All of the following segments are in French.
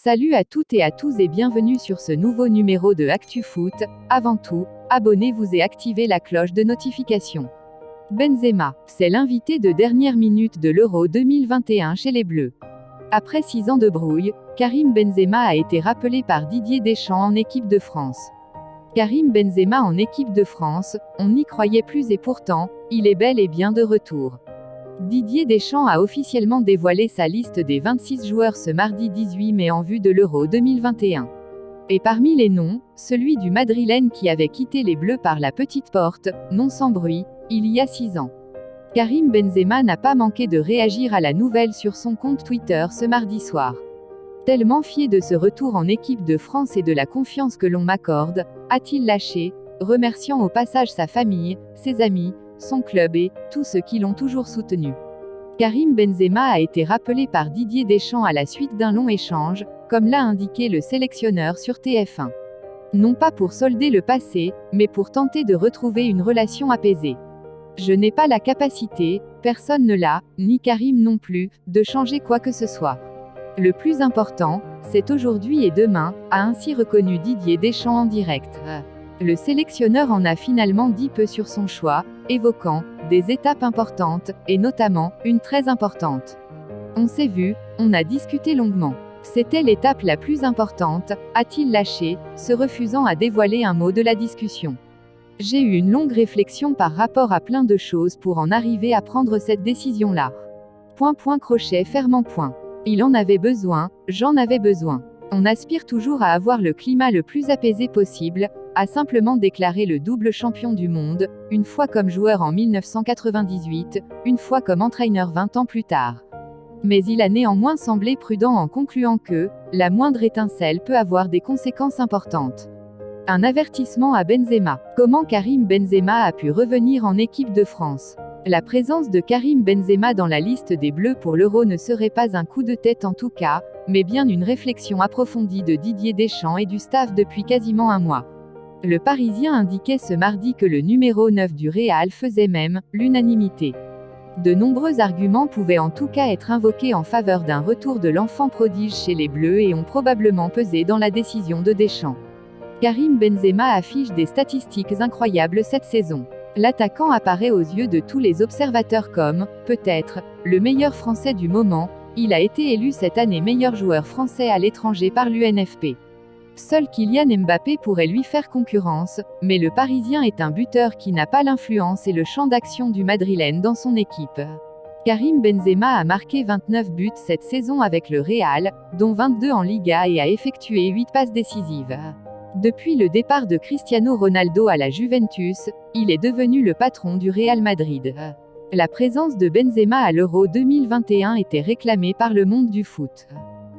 Salut à toutes et à tous et bienvenue sur ce nouveau numéro de ActuFoot. Avant tout, abonnez-vous et activez la cloche de notification. Benzema, c'est l'invité de dernière minute de l'Euro 2021 chez les Bleus. Après 6 ans de brouille, Karim Benzema a été rappelé par Didier Deschamps en équipe de France. Karim Benzema en équipe de France, on n'y croyait plus et pourtant, il est bel et bien de retour. Didier Deschamps a officiellement dévoilé sa liste des 26 joueurs ce mardi 18 mai en vue de l'Euro 2021. Et parmi les noms, celui du Madrilène qui avait quitté les Bleus par la petite porte, non sans bruit, il y a 6 ans. Karim Benzema n'a pas manqué de réagir à la nouvelle sur son compte Twitter ce mardi soir. Tellement fier de ce retour en équipe de France et de la confiance que l'on m'accorde, a-t-il lâché, remerciant au passage sa famille, ses amis, son club et tous ceux qui l'ont toujours soutenu. Karim Benzema a été rappelé par Didier Deschamps à la suite d'un long échange, comme l'a indiqué le sélectionneur sur TF1. Non pas pour solder le passé, mais pour tenter de retrouver une relation apaisée. Je n'ai pas la capacité, personne ne l'a, ni Karim non plus, de changer quoi que ce soit. Le plus important, c'est aujourd'hui et demain, a ainsi reconnu Didier Deschamps en direct. Le sélectionneur en a finalement dit peu sur son choix, évoquant des étapes importantes, et notamment une très importante. On s'est vu, on a discuté longuement. C'était l'étape la plus importante, a-t-il lâché, se refusant à dévoiler un mot de la discussion. J'ai eu une longue réflexion par rapport à plein de choses pour en arriver à prendre cette décision-là. Crochet fermant point. Il en avait besoin, j'en avais besoin. On aspire toujours à avoir le climat le plus apaisé possible, a simplement déclaré le double champion du monde, une fois comme joueur en 1998, une fois comme entraîneur 20 ans plus tard. Mais il a néanmoins semblé prudent en concluant que la moindre étincelle peut avoir des conséquences importantes. Un avertissement à Benzema. Comment Karim Benzema a pu revenir en équipe de France? La présence de Karim Benzema dans la liste des Bleus pour l'Euro ne serait pas un coup de tête en tout cas, mais bien une réflexion approfondie de Didier Deschamps et du staff depuis quasiment un mois. Le Parisien indiquait ce mardi que le numéro 9 du Real faisait même l'unanimité. De nombreux arguments pouvaient en tout cas être invoqués en faveur d'un retour de l'enfant prodige chez les Bleus et ont probablement pesé dans la décision de Deschamps. Karim Benzema affiche des statistiques incroyables cette saison. L'attaquant apparaît aux yeux de tous les observateurs comme, peut-être, le meilleur Français du moment. Il a été élu cette année meilleur joueur français à l'étranger par l'UNFP. Seul Kylian Mbappé pourrait lui faire concurrence, mais le Parisien est un buteur qui n'a pas l'influence et le champ d'action du Madrilène dans son équipe. Karim Benzema a marqué 29 buts cette saison avec le Real, dont 22 en Liga et a effectué 8 passes décisives. Depuis le départ de Cristiano Ronaldo à la Juventus, il est devenu le patron du Real Madrid. La présence de Benzema à l'Euro 2021 était réclamée par le monde du foot.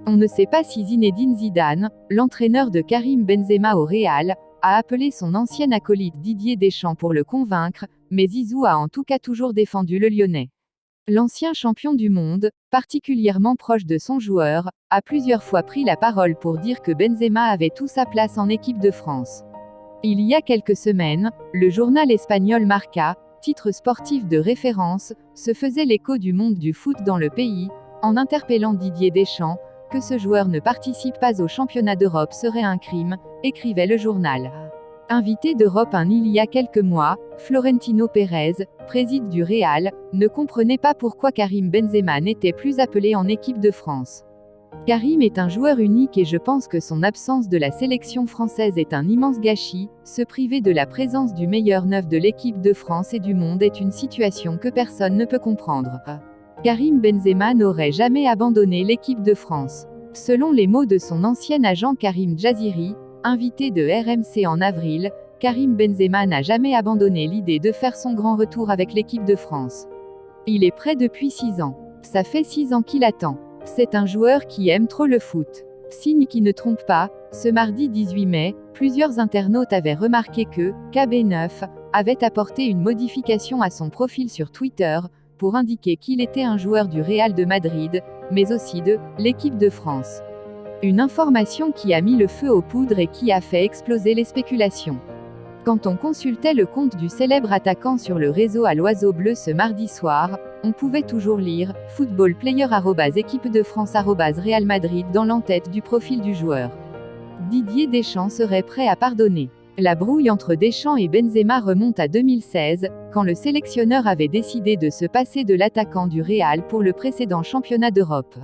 On ne sait pas si Zinedine Zidane, l'entraîneur de Karim Benzema au Real, a appelé son ancien acolyte Didier Deschamps pour le convaincre, mais Zizou a en tout cas toujours défendu le Lyonnais. L'ancien champion du monde, particulièrement proche de son joueur, a plusieurs fois pris la parole pour dire que Benzema avait tout sa place en équipe de France. Il y a quelques semaines, le journal espagnol Marca, titre sportif de référence, se faisait l'écho du monde du foot dans le pays, en interpellant Didier Deschamps, que ce joueur ne participe pas au championnat d'Europe serait un crime, écrivait le journal. Invité d'Europe 1 il y a quelques mois, Florentino Pérez, président du Real, ne comprenait pas pourquoi Karim Benzema n'était plus appelé en équipe de France. Karim est un joueur unique et je pense que son absence de la sélection française est un immense gâchis. Se priver de la présence du meilleur neuf de l'équipe de France et du monde est une situation que personne ne peut comprendre. Karim Benzema n'aurait jamais abandonné l'équipe de France. Selon les mots de son ancien agent Karim Jaziri, invité de RMC en avril, Karim Benzema n'a jamais abandonné l'idée de faire son grand retour avec l'équipe de France. Il est prêt depuis 6 ans. Ça fait 6 ans qu'il attend. C'est un joueur qui aime trop le foot. Signe qui ne trompe pas, ce mardi 18 mai, plusieurs internautes avaient remarqué que KB9 avait apporté une modification à son profil sur Twitter, pour indiquer qu'il était un joueur du Real de Madrid, mais aussi de l'équipe de France. Une information qui a mis le feu aux poudres et qui a fait exploser les spéculations. Quand on consultait le compte du célèbre attaquant sur le réseau à l'Oiseau Bleu ce mardi soir, on pouvait toujours lire « Football player équipe de France Real Madrid » dans l'entête du profil du joueur. Didier Deschamps serait prêt à pardonner. La brouille entre Deschamps et Benzema remonte à 2016, quand le sélectionneur avait décidé de se passer de l'attaquant du Real pour le précédent championnat d'Europe.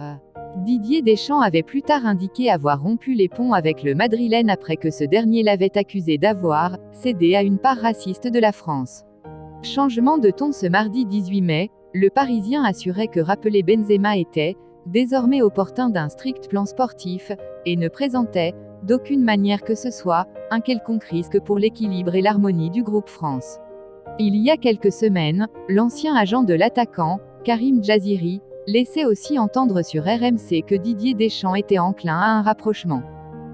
Didier Deschamps avait plus tard indiqué avoir rompu les ponts avec le Madrilène après que ce dernier l'avait accusé d'avoir cédé à une part raciste de la France. Changement de ton ce mardi 18 mai, le Parisien assurait que rappeler Benzema était désormais opportun d'un strict plan sportif et ne présentait d'aucune manière que ce soit un quelconque risque pour l'équilibre et l'harmonie du groupe France. Il y a quelques semaines, l'ancien agent de l'attaquant, Karim Djaziri, laissait aussi entendre sur RMC que Didier Deschamps était enclin à un rapprochement.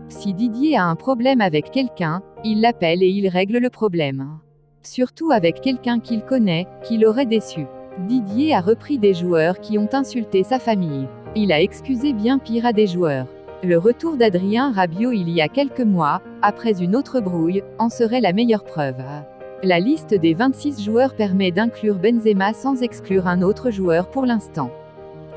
Si Didier a un problème avec quelqu'un, il l'appelle et il règle le problème. Surtout avec quelqu'un qu'il connaît, qui l'aurait déçu. Didier a repris des joueurs qui ont insulté sa famille. Il a excusé bien pire à des joueurs. Le retour d'Adrien Rabiot il y a quelques mois, après une autre brouille, en serait la meilleure preuve. La liste des 26 joueurs permet d'inclure Benzema sans exclure un autre joueur pour l'instant.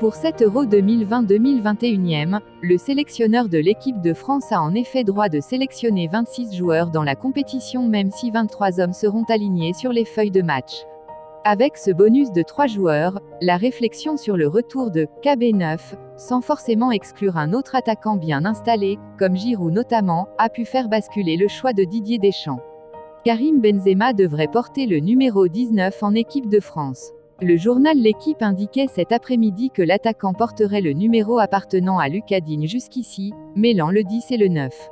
Pour cet Euro 2020-2021, le sélectionneur de l'équipe de France a en effet droit de sélectionner 26 joueurs dans la compétition même si 23 hommes seront alignés sur les feuilles de match. Avec ce bonus de 3 joueurs, la réflexion sur le retour de KB9, sans forcément exclure un autre attaquant bien installé, comme Giroud notamment, a pu faire basculer le choix de Didier Deschamps. Karim Benzema devrait porter le numéro 19 en équipe de France. Le journal L'Équipe indiquait cet après-midi que l'attaquant porterait le numéro appartenant à Lucas Digne jusqu'ici, mêlant le 10 et le 9.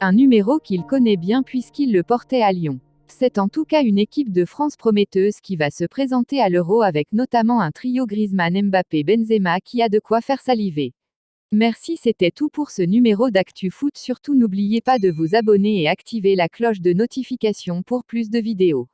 Un numéro qu'il connaît bien puisqu'il le portait à Lyon. C'est en tout cas une équipe de France prometteuse qui va se présenter à l'Euro avec notamment un trio Griezmann-Mbappé-Benzema qui a de quoi faire saliver. Merci, c'était tout pour ce numéro d'Actu Foot. Surtout n'oubliez pas de vous abonner et activer la cloche de notification pour plus de vidéos.